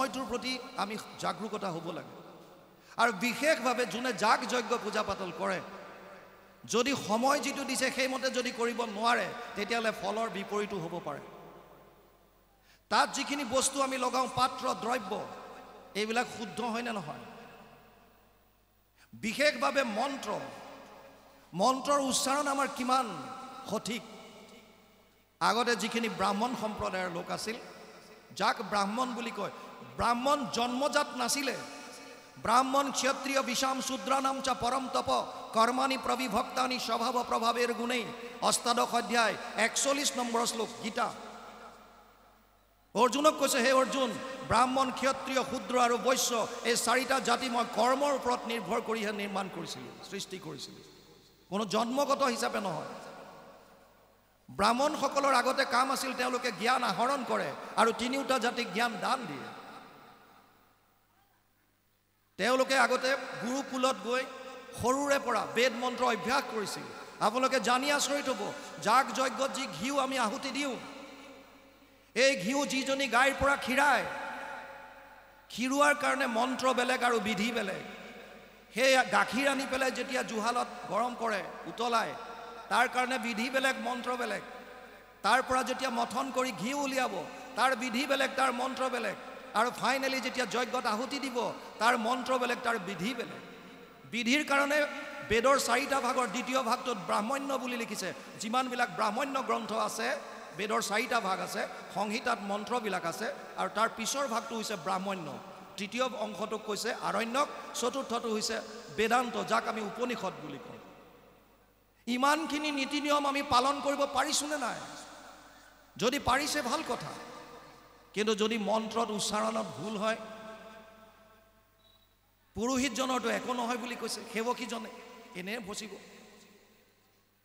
সময়টোৰ প্ৰতি আমি জাগৰূকতা হ'ব লাগে আৰু বিশেষভাৱে যোনে যাগ যজ্ঞ পূজা পাতল কৰে যদি সময় যিটো দিছে সেইমতে যদি কৰিব নোৱাৰে তেতিয়াহ'লে ফলৰ বিপৰীতো হ'ব পাৰে তাত যিখিনি বস্তু আমি লগাওঁ পাত্ৰ দ্ৰব্য এইবিলাক শুদ্ধ হয় নে নহয় বিশেষভাৱে মন্ত্ৰৰ উচ্চাৰণ আমাৰ কিমান সঠিক আগতে যিখিনি ব্ৰাহ্মণ সম্প্ৰদায়ৰ লোক আছিল যাক ব্ৰাহ্মণ বুলি কয় ব্ৰাহ্মণ জন্মজাত নাছিলে ব্ৰাহ্মণ ক্ষত্ৰিয় বিশাম শূদ্ৰানাম চ পৰম তপ কৰ্মাণি প্ৰবিভক্তানি স্বভাৱ প্ৰভাৱেৰ গুণেই অষ্টাদশ অধ্যায় 41 নম্বৰ শ্লোক গীতা অৰ্জুনক কৈছে হে অৰ্জুন ব্ৰাহ্মণ ক্ষত্ৰিয় শূদ্ৰ আৰু বৈশ্য এই চাৰিটা জাতি মই কৰ্মৰ ওপৰত নিৰ্ভৰ কৰিহে নিৰ্মাণ কৰিছিলোঁ সৃষ্টি কৰিছিলোঁ কোনো জন্মগত হিচাপে নহয় ব্ৰাহ্মণসকলৰ আগতে কাম আছিল তেওঁলোকে জ্ঞান আহৰণ কৰে আৰু তিনিওটা জাতিক জ্ঞান দান দিয়ে তেওঁলোকে আগতে গুৰুকুলত গৈ সৰুৰে পৰা বেদ মন্ত্ৰ অভ্যাস কৰিছিল আপোনালোকে জানি আচৰিত হ'ব যাগ যজ্ঞত যি ঘিউ আমি আহুতি দিওঁ এই ঘিউ যিজনী গাইৰ পৰা খিৰোৱাৰ কাৰণে মন্ত্ৰ বেলেগ আৰু বিধি বেলেগ সেই গাখীৰ আনি পেলাই যেতিয়া জুহালত গৰম কৰে উতলায় তাৰ কাৰণে বিধি বেলেগ মন্ত্ৰ বেলেগ তাৰ পৰা যেতিয়া মথন কৰি ঘিউ উলিয়াব তাৰ বিধি বেলেগ তাৰ মন্ত্ৰ বেলেগ আৰু ফাইনেলি যেতিয়া যজ্ঞত আহুতি দিব তাৰ মন্ত্ৰ বেলেগ তাৰ বিধি বেলেগ বিধিৰ কাৰণে বেদৰ 4টা ভাগৰ দ্বিতীয় ভাগটোত ব্ৰাহ্মণ্য বুলি লিখিছে যিমানবিলাক ব্ৰাহ্মণ্য গ্ৰন্থ আছে বেদৰ 4টা ভাগ আছে সংহিতাত মন্ত্ৰবিলাক আছে আৰু তাৰ পিছৰ ভাগটো হৈছে ব্ৰাহ্মণ্য তৃতীয় অংশটোক কৈছে আৰণ্যক চতুৰ্থটো হৈছে বেদান্ত যাক আমি উপনিষদ বুলি কওঁ ইমানখিনি নীতি নিয়ম আমি পালন কৰিব পাৰিছোনে নাই যদি পাৰিছে ভাল কথা কিন্তু যদি মন্ত্ৰত উচ্চাৰণত ভুল হয় পুৰোহিতজনৰটো একো নহয় বুলি কৈছে সেৱকীজনে এনে ফচিব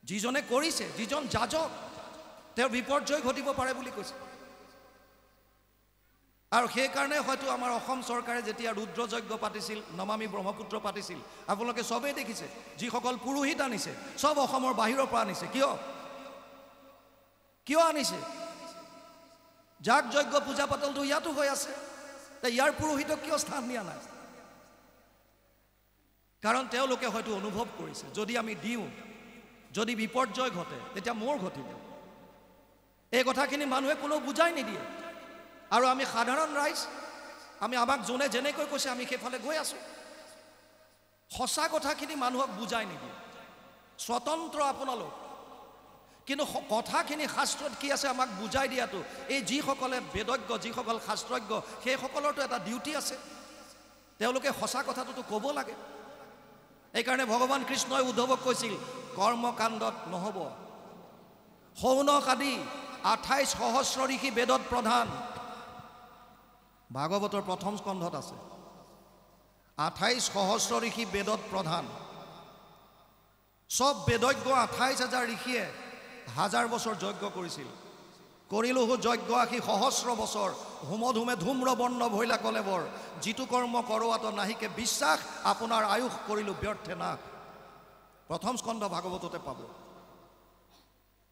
যিজনে কৰিছে যিজন যাজক তেওঁৰ বিপৰ্যয় ঘটিব পাৰে বুলি কৈছে আৰু সেই কাৰণে হয়তো আমাৰ অসম চৰকাৰে যেতিয়া ৰুদ্ৰ যজ্ঞ পাতিছিল নমামি ব্ৰহ্মপুত্ৰ পাতিছিল আপোনালোকে সবেই দেখিছে যিসকল পুৰোহিত আনিছে সব অসমৰ বাহিৰৰ পৰা আনিছে কিয় আনিছে যাগ যজ্ঞ পূজা পাতলটো ইয়াতো হৈ আছে তে ইয়াৰ পুৰোহিতক কিয় স্থান দিয়া নাই কাৰণ তেওঁলোকে হয়তো অনুভৱ কৰিছে যদি আমি দিওঁ যদি বিপৰ্যয় ঘটে তেতিয়া মোৰ ঘটিব এই কথাখিনি মানুহে কোনো বুজাই নিদিয়ে আৰু আমি সাধাৰণ ৰাইজ আমি আমাক যোনে যেনেকৈ কৈছে আমি সেইফালে গৈ আছো সঁচা কথাখিনি মানুহক বুজাই নিদিয়ে স্বতন্ত্ৰ আপোনালোক কিন্তু কথাখিনি শাস্ত্ৰত কি আছে আমাক বুজাই দিয়াটো এই যিসকলে বেদজ্ঞ যিসকল শাস্ত্ৰজ্ঞ সেইসকলৰতো এটা ডিউটি আছে তেওঁলোকে সঁচা কথাটোতো ক'ব লাগে এইকাৰণে ভগৱান কৃষ্ণই উদ্ধৱক কৈছিল কৰ্মকাণ্ডত নহ'ব শৌনক আদি 28 সহস্ৰ ঋষি বেদত প্ৰধান ভাগৱতৰ প্ৰথম স্কন্ধত আছে 28 সহস্ৰ ঋষি বেদত প্ৰধান সব বেদজ্ঞ 28,000 ঋষিয়ে 1000 বছৰ যজ্ঞ কৰিছিল কৰিলোহু যজ্ঞ আশী সহস্ৰ বছৰ হোমধুমে ধূম্ৰ বৰ্ণ ভৈলা কলেবৰ যিটো কৰ্ম কৰোৱাত নাহিকে বিশ্বাস আপোনাৰ আয়ুষ কৰিলো ব্যৰ্থে না প্ৰথম স্কন্ধ ভাগৱততে পাব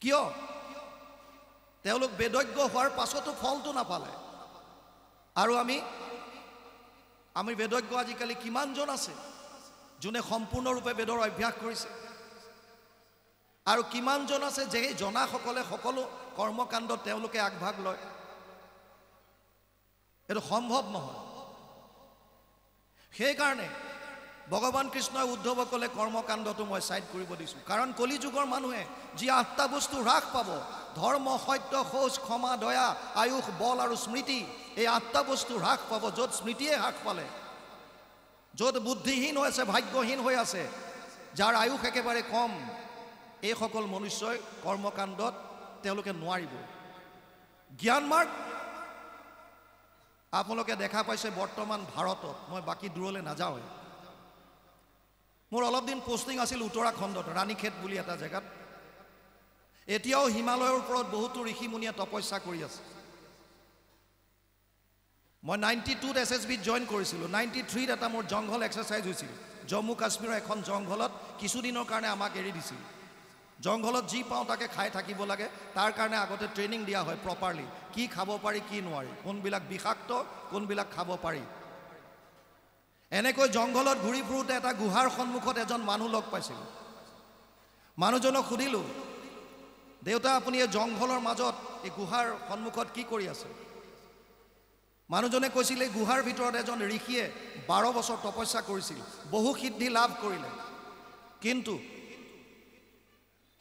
কিয় তেওঁলোক বেদজ্ঞ হোৱাৰ পাছতো ফলটো নাপালে আৰু আমি বেদজ্ঞ আজিকালি কিমানজন আছে যোনে সম্পূৰ্ণৰূপে বেদৰ অভ্যাস কৰিছে আৰু কিমানজন আছে যে জনাসকলে সকলো কৰ্মকাণ্ডত তেওঁলোকে আগভাগ লয় এইটো সম্ভৱ নহয় সেইকাৰণে ভগৱান কৃষ্ণই উদ্ধৱক ক'লে কৰ্মকাণ্ডটো মই সাইড কৰিব দিছোঁ কাৰণ কলি যুগৰ মানুহে যি 8টা বস্তু হ্ৰাস পাব ধৰ্ম সত্য শৌচ ক্ষমা দয়া আয়ুষ বল আৰু স্মৃতি এই 8টা বস্তু হ্ৰাস পাব য'ত স্মৃতিয়ে হ্ৰাস পালে য'ত বুদ্ধিহীন হৈ আছে ভাগ্যহীন হৈ আছে যাৰ আয়ুষ একেবাৰে কম এই সকল মনুষ্যই কৰ্মকাণ্ডত তেওঁলোকে নোৱাৰিব জ্ঞান মাৰ্গ আপোনালোকে দেখা পাইছে বৰ্তমান ভাৰতত মই বাকি দূৰলৈ নাযাওঁ মোৰ অলপ দিন পোষ্টিং আছিল উত্তৰাখণ্ডত ৰাণীখেত বুলি এটা জেগাত এতিয়াও হিমালয়ৰ ওপৰত বহুতো ঋষিমুনিয়ে তপস্যা কৰি আছে মই 92ত এছএছবিত জইন কৰিছিলোঁ 93ত এটা মোৰ জংঘল এক্সাৰচাইজ হৈছিল জম্মু কাশ্মীৰৰ এখন জংঘলত কিছুদিনৰ কাৰণে আমাক এৰি দিছিল জংঘলত যি পাওঁ তাকে খাই থাকিব লাগে। তাৰ কাৰণে আগতে ট্ৰেইনিং দিয়া হয় প্ৰপাৰলি, কি খাব পাৰি কি নোৱাৰি, কোনবিলাক বিষাক্ত কোনবিলাক খাব পাৰি। এনেকৈ জংঘলত ঘূৰি ফুৰোঁতে এটা গুহাৰ সন্মুখত এজন মানুহ লগ পাইছিলোঁ। মানুহজনক সুধিলোঁ, দেউতা আপুনি এই জংঘলৰ মাজত এই গুহাৰ সন্মুখত কি কৰি আছে? মানুহজনে কৈছিল, এই গুহাৰ ভিতৰত এজন ঋষিয়ে 12 বছৰ তপস্যা কৰিছিল, বহু সিদ্ধি লাভ কৰিলে, কিন্তু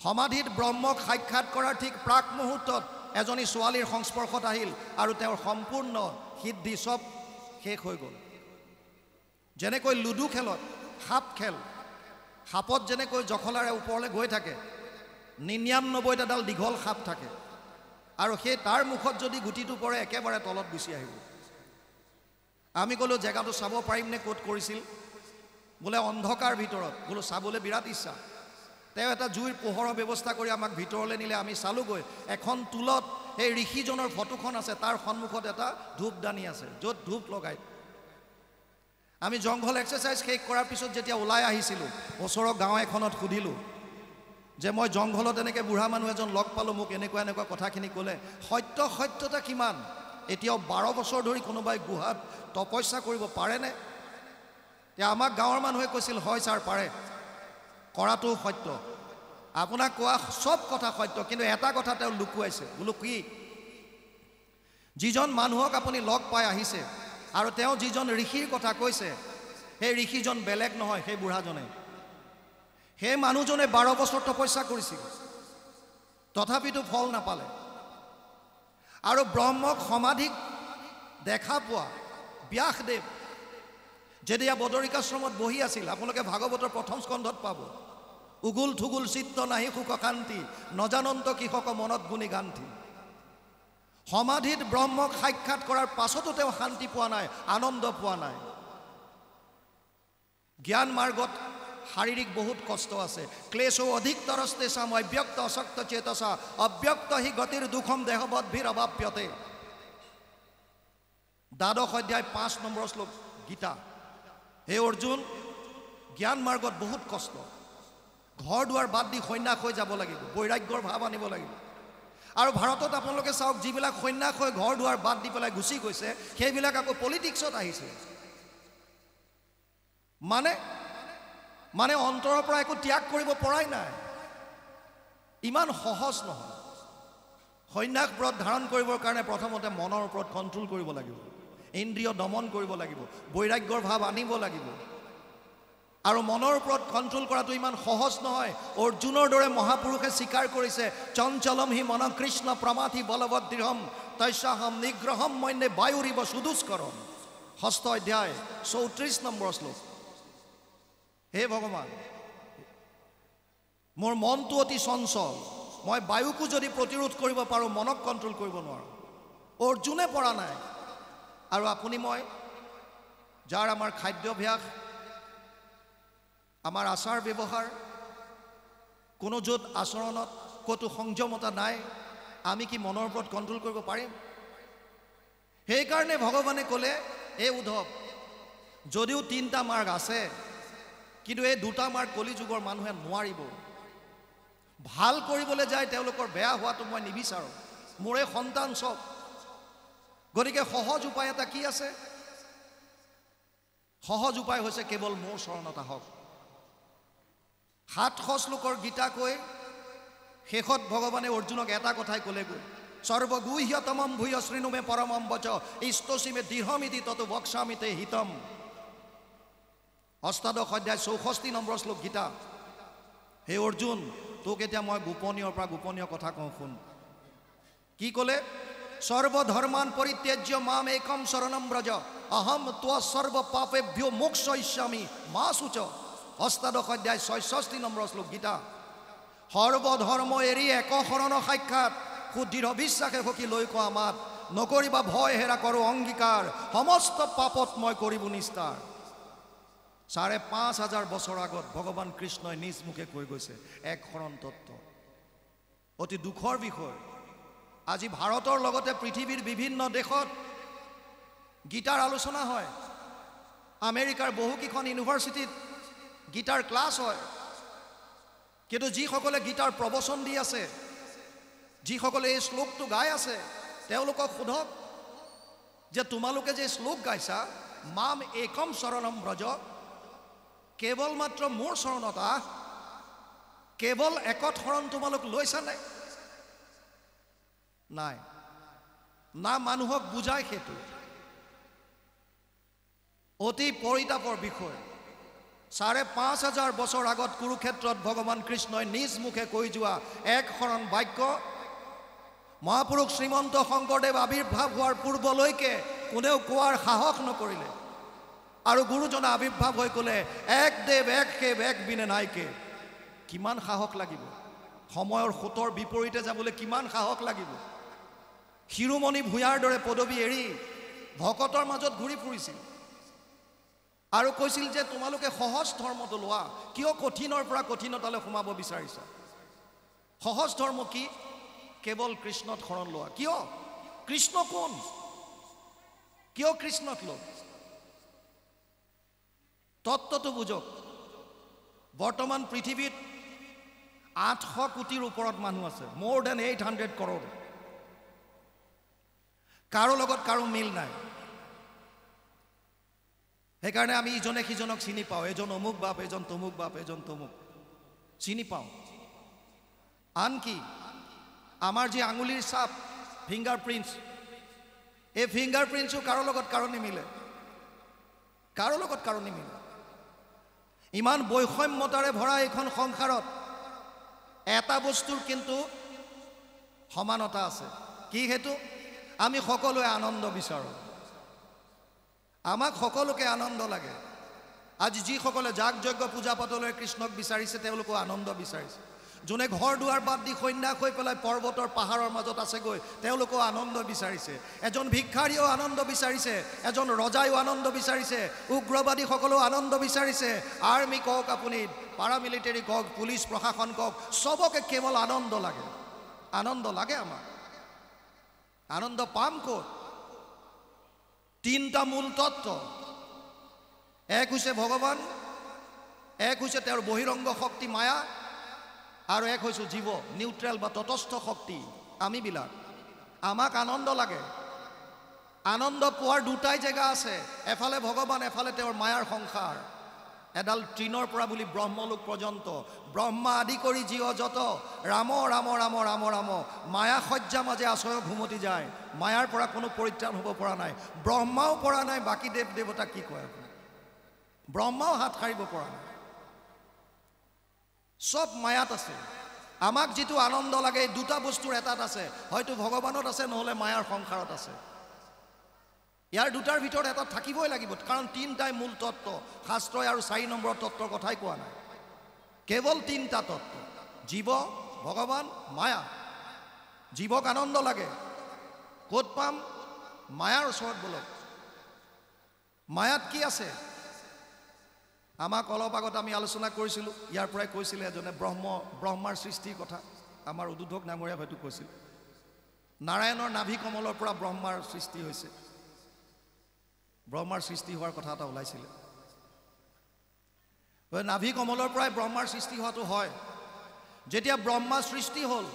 সমাধিত ব্ৰহ্মক সাক্ষাৎ কৰাৰ ঠিক প্ৰাক মুহূৰ্তত এজনী ছোৱালীৰ সংস্পৰ্শত আহিল আৰু তেওঁৰ সম্পূৰ্ণ সিদ্ধি চব শেষ হৈ গ'ল। যেনেকৈ লুডু খেলত সাপ খেল, সাপত যেনেকৈ জখলাৰে ওপৰলৈ গৈ থাকে, 99ডাল দীঘল সাপ থাকে, আৰু সেই তাৰ মুখত যদি গুটিটো পৰে একেবাৰে তলত গুচি আহিব। আমি ক'লোঁ জেগাটো চাব পাৰিমনে ক'ত কৰিছিল? বোলে অন্ধকাৰ ভিতৰত। বোলো চাবলৈ বিৰাট ইচ্ছা। তেওঁ এটা জুইৰ পোহৰৰ ব্যৱস্থা কৰি আমাক ভিতৰলৈ নিলে। আমি চালোগৈ, এখন টুলত সেই ঋষিজনৰ ফটোখন আছে, তাৰ সন্মুখত এটা ধূপদানি আছে য'ত ধূপ লগায়। আমি জংঘল এক্সাৰচাইজ শেষ কৰাৰ পিছত যেতিয়া ওলাই আহিছিলোঁ, ওচৰৰ গাঁও এখনত সুধিলোঁ যে মই জংঘলত এনেকৈ বুঢ়া মানুহ এজন লগ পালোঁ, মোক এনেকুৱা এনেকুৱা কথাখিনি ক'লে, সত্যতা কিমান? এতিয়াও 12 বছৰ ধৰি কোনোবাই গুহাত তপস্যা কৰিব পাৰেনে? এতিয়া আমাক গাঁৱৰ মানুহে কৈছিল, হয় ছাৰ পাৰে, কৰাটো সত্য, আপোনাক কোৱা চব কথা সত্য, কিন্তু এটা কথা তেওঁ লুকুৱাইছে। বোলো কি? যিজন মানুহক আপুনি লগ পাই আহিছে আৰু তেওঁ যিজন ঋষিৰ কথা কৈছে, সেই ঋষিজন বেলেগ নহয়, সেই বুঢ়াজনে। সেই মানুহজনে 12 বছৰ তপস্যা কৰিছিল, তথাপিতো ফল নাপালে। আৰু ব্ৰহ্মক সমাধিক দেখা পোৱা ব্যাসদেৱ যেতিয়া বদৰিকাশ্ৰমত বহি আছিল, আপোনালোকে ভাগৱতৰ প্ৰথম স্কন্ধত পাব, উগুল থুগুল চিত্ত নাহি সুখ শান্তি, নজানন্ত কৃষক মনত গুণী গান্তি। সমাধিত ব্ৰহ্মক সাক্ষাৎ কৰাৰ পাছতো তেওঁ শান্তি পোৱা নাই, আনন্দ পোৱা নাই। জ্ঞান মাৰ্গত শাৰীৰিক বহুত কষ্ট আছে। ক্লেশো অধিকতৰস্তে চাম অব্যক্ত অশক্ত চেতসা অব্যক্ত হি গতিৰ দুখম দেহবদ্ভিৰ অভাপ্যতে। 12 অধ্যায় 5 নম্বৰ শ্লোক গীতা। হে অৰ্জুন, জ্ঞান মাৰ্গত বহুত কষ্ট। ঘৰ দুৱাৰ বাদ দি সন্ন্যাস হৈ যাব লাগিব, বৈৰাগ্যৰ ভাৱ আনিব লাগিব। আৰু ভাৰতত আপোনালোকে চাওক, যিবিলাক সন্ন্যাস হৈ ঘৰ দুৱাৰ বাদ দি পেলাই গুচি গৈছে, সেইবিলাক আকৌ পলিটিক্সত আহিছে। মানে অন্তৰৰ পৰা একো ত্যাগ কৰিব পৰাই নাই। ইমান সহজ নহয়। সন্ন্যাস ব্ৰত ধাৰণ কৰিবৰ কাৰণে প্ৰথমতে মনৰ ওপৰত কণ্ট্ৰল কৰিব লাগিব, ইন্দ্ৰিয় দমন কৰিব লাগিব, বৈৰাগ্যৰ ভাৱ আনিব লাগিব। আৰু মনৰ ওপৰত কণ্ট্ৰল কৰাটো ইমান সহজ নহয়। অৰ্জুনৰ দৰে মহাপুৰুষে স্বীকাৰ কৰিছে, চঞ্চলম হি মন কৃষ্ণ প্ৰমাথি বলৱৎ দৃঢ়ম তস্যাহম নিগ্ৰহম মন্যে বায়ুৰিব সুদুষ্কৰম। 6ষ্ঠ অধ্যায় 34 নম্বৰ শ্লোক। হে ভগৱান, মোৰ মনটো অতি চঞ্চল, মই বায়ুকো যদি প্ৰতিৰোধ কৰিব পাৰোঁ, মনক কণ্ট্ৰল কৰিব নোৱাৰোঁ। অৰ্জুনে পৰা নাই। আৰু আপুনি মই, যাৰ আমাৰ খাদ্যাভ্যাস, আমাৰ আচাৰ ব্যৱহাৰ, কোনো য'ত আচৰণত ক'তো সংযমতা নাই, আমি কি মনৰ ওপৰত কণ্ট্ৰল কৰিব পাৰিম? সেইকাৰণে ভগৱানে ক'লে, এই উদ্ধৱ, যদিও 3টা মাৰ্গ আছে, কিন্তু এই 2টা মাৰ্গ কলিযুগৰ মানুহে নোৱাৰিব। ভাল কৰিবলৈ যায়, তেওঁলোকৰ বেয়া হোৱাটো মই নিবিচাৰোঁ। মোৰে সন্তান চব। গতিকে সহজ উপায় এটা কি আছে? সহজ উপায় হৈছে কেৱল মোৰ চৰণত আহক। 700 শ্লোকৰ গীতা কৈ শেষত ভগৱানে অৰ্জুনক এটা কথাই ক'লেগৈ, সৰ্বগুহ্যতমম ভূয় শৃণুমে পৰমম বচ ইস্তসীমে দৃঢ়মিতি ততো বক্সামিতে হিতম। 8ষ্টাদশ অধ্যায় 64 নম্বৰ শ্লোক গীতা। হে অৰ্জুন, তোক এতিয়া মই গোপনীয়ৰ পৰা গোপনীয় কথা কওঁ, শুন। কি ক'লে? সৰ্বধৰ্মান পৰিত্যাজ্য মাম একম শৰণম ব্ৰজ অহম ত্ব সৰ্ব পাপেভ্যো মোক্ষয়িষ্যামি মা শুচ। 8ষ্টাদশ অধ্যায় 66 নম্বৰ শ্লোক গীতা। সৰ্বধৰ্ম এৰি এক শৰণ সাক্ষাৎ, সুদৃঢ় বিশ্বাসে সখী লৈ কোৱা মাত, নকৰিবা ভয় হেৰা কৰোঁ অংগীকাৰ, সমস্ত পাপত মই কৰিব নিস্তাৰ। 5,500 বছৰ আগত ভগৱান কৃষ্ণই নিজ মুখে কৈ গৈছে এক শৰণ তত্ত্ব। অতি দুখৰ বিষয়, আজি ভাৰতৰ লগতে পৃথিৱীৰ বিভিন্ন দেশত গীতাৰ আলোচনা হয়। আমেৰিকাৰ বহুকেইখন ইউনিভাৰ্চিটিত গীতাৰ ক্লাছ হয়, কিন্তু যিসকলে গীতাৰ প্ৰবচন দি আছে, যিসকলে এই শ্লোকটো গাই আছে, তেওঁলোকক সোধক যে তোমালোকে যে শ্লোক গাইছা, মাম একম শৰণম ব্ৰজ, কেৱল মাত্ৰ মোৰ শৰণত আহ, কেৱল একত শৰণ তোমালোক লৈছানে? নাই, না মানুহক বুজায় সেইটো। অতি পৰিতাপৰ বিষয়। ৫,৫০০ বছৰ আগত কুৰুক্ষেত্ৰত ভগৱান কৃষ্ণই নিজ মুখে কৈ যোৱা এক শৰণ বাক্য মহাপুৰুষ শ্ৰীমন্ত শংকৰদেৱ আৱিৰ্ভাৱ হোৱাৰ পূৰ্বলৈকে কোনেও কোৱাৰ সাহস নকৰিলে। আৰু গুৰুজনা আৱিৰ্ভাৱ হৈ ক'লে এক দেৱ এক সেৱ এক বিনে নাইকে। কিমান সাহস লাগিব? সময়ৰ সোঁতৰ বিপৰীতে যাবলৈ কিমান সাহস লাগিব? শিৰোমণি ভূঞাৰ দৰে পদবী এৰি ভকতৰ মাজত ঘূৰি ফুৰিছিল আৰু কৈছিল যে তোমালোকে সহজ ধৰ্মটো লোৱা, কিয় কঠিনৰ পৰা কঠিনতালৈ সোমাব বিচাৰিছা? সহজ ধৰ্ম কি? কেৱল কৃষ্ণত শৰণ লোৱা। কিয়? কৃষ্ণ কোন? কিয় কৃষ্ণক লোক? তত্ত্বটো বুজক। বৰ্তমান পৃথিৱীত ৮০০ কোটিৰ ওপৰত মানুহ আছে, মোৰ দেন 800 crore। কাৰো লগত কাৰো মিল নাই। সেইকাৰণে আমি ইজনে সিজনক চিনি পাওঁ, এজন অমুক বাপ, এজন তমুক বাপ, এজন তমুক চিনি পাওঁ। আনকি আমাৰ যি আঙুলিৰ ছাপ, ফিংগাৰ প্ৰিণ্টছ, এই ফিংগাৰ প্ৰিণ্টছো কাৰো লগত কাৰো নিমিলে, কাৰো লগত কাৰো নিমিলে। ইমান বৈষম্যতাৰে ভৰা এইখন সংসাৰত এটা বস্তুৰ কিন্তু সমানতা আছে। কি সেইটো? আমি সকলোৱে আনন্দ বিচাৰোঁ। আমাক সকলোকে আনন্দ লাগে। আজি যিসকলে যাগ যজ্ঞ পূজা পাতলৈ কৃষ্ণক বিচাৰিছে, তেওঁলোকো আনন্দ বিচাৰিছে। যোনে ঘৰ দুৱাৰ বাদ দি সন্ন্যাস হৈ পেলাই পৰ্বতৰ পাহাৰৰ মাজত আছেগৈ, তেওঁলোকেও আনন্দ বিচাৰিছে। এজন ভিক্ষাৰীয়েও আনন্দ বিচাৰিছে, এজন ৰজাইও আনন্দ বিচাৰিছে, উগ্ৰবাদীসকলেও আনন্দ বিচাৰিছে। আৰ্মি কওক, আপুনি পাৰামিলিটাৰী কওক, পুলিচ প্ৰশাসন কওক, চবকে কেৱল আনন্দ লাগে। আনন্দ লাগে আমাক। আনন্দ পাম ক'ত? তিনিটা মূল তত্ত্ব। এক হৈছে ভগৱান, এক হৈছে তেওঁৰ বহিৰংগ শক্তি মায়া, আৰু এক হৈছে জীৱ, নিউট্ৰেল বা তটস্থ শক্তি আমিবিলাক। আমাক আনন্দ লাগে। আনন্দ পোৱাৰ দুটাই জেগা আছে, এফালে ভগৱান, এফালে তেওঁৰ মায়াৰ সংসাৰ। এডাল তৃণৰ পৰা বুলি ব্ৰহ্মলোক পৰ্যন্ত, ব্ৰহ্মা আদি কৰি জীৱ যত, ৰাম ৰাম ৰাম ৰাম ৰাম, মায়া সজ্জা মাজে আশ্ৰয় ঘুমতি যায়। মায়াৰ পৰা কোনো পৰিত্ৰাণ হ'ব পৰা নাই। ব্ৰহ্মাও পৰা নাই, বাকী দেৱ দেৱতা কি কয় আপুনি? ব্ৰহ্মাও হাত সাৰিব পৰা নাই। সব মায়াত আছে। আমাক যিটো আনন্দ লাগে, এই দুটা বস্তুৰ এটাত আছে, হয়তো ভগৱানত আছে, নহ'লে মায়াৰ সংসাৰত আছে। ইয়াৰ দুটাৰ ভিতৰত এটা থাকিবই লাগিব, কাৰণ তিনিটাই মূল তত্ত্ব। শাস্ত্ৰই আৰু 4 নম্বৰ তত্ত্বৰ কথাই কোৱা নাই, কেৱল তিনিটা তত্ত্ব: জীৱ, ভগৱান, মায়া। জীৱক আনন্দ লাগে, ক'ত পাম? মায়াৰ ওচৰত বলক। মায়াত কি আছে? আমাক অলপ আগত আমি আলোচনা কৰিছিলোঁ, ইয়াৰ পৰাই কৈছিলে এজনে ব্ৰহ্মাৰ সৃষ্টিৰ কথা। আমাৰ উদ্বোধক ডাঙৰীয়া হয়তো কৈছিল, নাৰায়ণৰ নাভি কমলৰ পৰা ব্ৰহ্মাৰ সৃষ্টি হৈছে। ব্ৰহ্মাৰ সৃষ্টি হোৱাৰ কথা এটা ওলাইছিলে। নাভি কমলৰ পৰাই ব্ৰহ্মাৰ সৃষ্টি হোৱাটো হয়। যেতিয়া ব্ৰহ্মা সৃষ্টি হ'ল,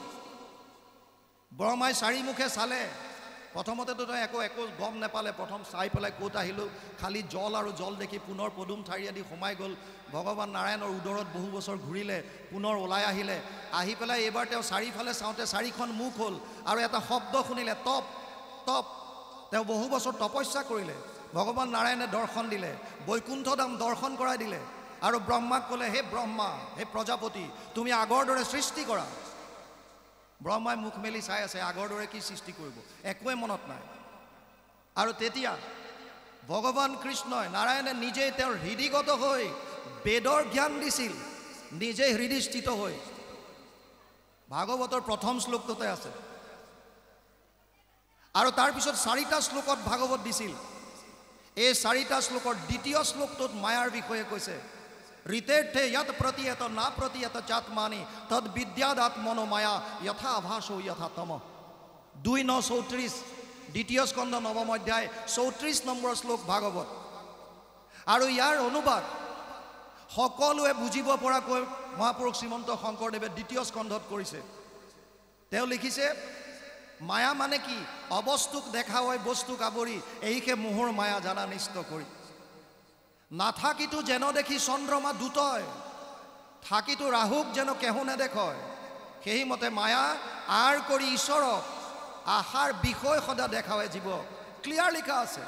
ব্ৰহ্মাই 4 মুখে চালে। প্ৰথমতেতো তই একো গম নাপালে। প্ৰথম চাই পেলাই ক'ত আহিলোঁ, খালি জল আৰু জল দেখি পুনৰ পদুম ঠাৰি আদি সোমাই গ'ল। ভগৱান নাৰায়ণৰ উদৰত বহু বছৰ ঘূৰিলে, পুনৰ ওলাই আহিলে। আহি পেলাই এইবাৰ তেওঁ চাৰিওফালে চাওঁতে 4খন মুখ হ'ল, আৰু এটা শব্দ শুনিলে, তপ তপ। তেওঁ বহু বছৰ তপস্যা কৰিলে। ভগৱান নাৰায়ণে দৰ্শন দিলে, বৈকুণ্ঠ ধাম দৰ্শন কৰাই দিলে, আৰু ব্ৰহ্মাক ক'লে, হে ব্ৰহ্মা, হে প্ৰজাপতি, তুমি আগৰ দৰে সৃষ্টি কৰা। ব্ৰহ্মাই মুখ মেলি চাই আছে, আগৰ দৰে কি সৃষ্টি কৰিব, একোৱে মনত নাই। আৰু তেতিয়া ভগৱান কৃষ্ণই, নাৰায়ণে নিজেই তেওঁৰ হৃদিগত হৈ বেদৰ জ্ঞান দিছিল, নিজে হৃদিস্থিত হৈ। ভাগৱতৰ প্ৰথম শ্লোকটোতে আছে। আৰু তাৰপিছত 4টা শ্লোকত ভাগৱত দিছিল। এই 4টা শ্লোকৰ দ্বিতীয় শ্লোকটোত মায়াৰ বিষয়ে কৈছে। ঋতেৰ্থে য়ৎ প্ৰতীয়ত না প্ৰতীয়ত চাত্মানি তদ বিদ্যাদাত্মনো মায়া যথা আভাসো যথা তম। 2:9-34, দ্বিতীয় স্কন্ধ 9ম অধ্যায় 34 নম্বৰ শ্লোক ভাগৱত। আৰু ইয়াৰ অনুবাদ সকলোৱে বুজিব পৰাকৈ মহাপুৰুষ শ্ৰীমন্ত শংকৰদেৱে দ্বিতীয় স্কন্ধত কৰিছে। তেওঁ লিখিছে, মায়া মানে কি? অবস্তুক দেখা হয় বস্তুক আৱৰি, এইকে মোহৰ মায়া জানা নিষ্ট কৰি। নাথাকিতো যেন দেখি চন্দ্ৰমা দুটয়, থাকিতো ৰাহুক যেন কেহু নেদেখয়, সেই মতে মায়া আৰ কৰি ঈশ্বৰক আশাৰ বিষয় সদা দেখায় জীৱক। ক্লিয়াৰ লিখা আছে।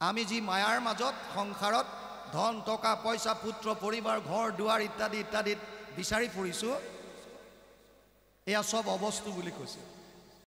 আমি যি মায়াৰ মাজত সংসাৰত ধন টকা পইচা পুত্ৰ পৰিবাৰ ঘৰ দুৱাৰ ইত্যাদি ইত্যাদিত বিচাৰি ফুৰিছোঁ, এয়া চব অবস্তু বুলি কৈছে।